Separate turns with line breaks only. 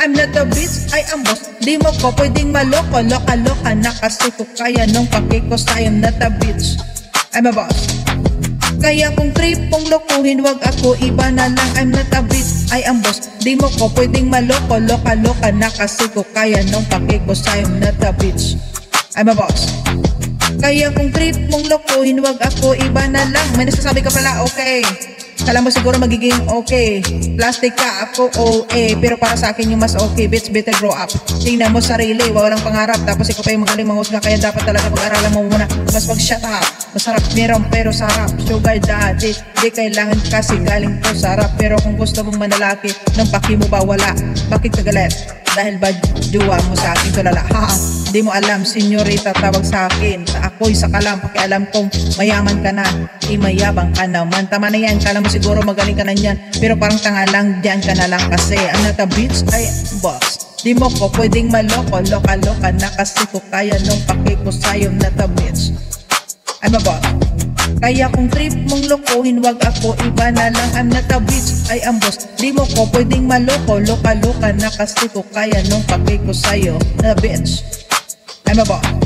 I'm not a bitch, I am boss. Di mo ko pwedeng maloko, loka-loka na kasi ko kaya nung pakiko sa'yo. Not a bitch, I'm a boss. Kaya kung trip mong lokohin, wag ako, iba na lang. I'm not a bitch, I am boss. Di mo ko pwedeng maloko, loka-loka na kasi ko kaya nung pakiko sa'yo. Not a bitch, I'm a boss. Kaya kung trip mong lokohin, wag ako, iba na lang. May nasasabi ka pala, okay. Kala mo siguro magiging okay. Plastic ka, ako OA. Pero para sa akin yung mas okay. Bitch, better grow up. Tingnan mo sarili, walang pangarap. Tapos ikaw pa yung magaling manghusga. Kaya dapat talaga pag-aralan mo muna. Mas mag-shut up. Masarap meron pero sarap. Sugar daddy, di kailangan kasi galing to sarap. Pero kung gusto mong manalaki, nang paki mo ba wala? Bakit ka galit? Dahil ba duwa mo sa akin tulala? Haha, di mo alam, senyorita tawag sa akin. Sa ako'y sa kalam, pakialam kong mayaman ka na, mayabang ka naman. Tama na yan, kala mo siguro magaling ka na yan. Pero parang tanga lang, dyan ka na lang kasi I'm not a bitch, I am boss. Di mo ko pwedeng maloko, loka-loka na kasi ko kaya nung pakiko sa'yo. Not a bitch, I'm a boss. Kaya kung trip mong lokohin, wag ako, iba na lang. I'm not a bitch, I am boss. Di mo ko pwedeng maloko, loka-loka na kasi ko kaya nung pakiko sa'yo. Not a bitch, I'm a boss.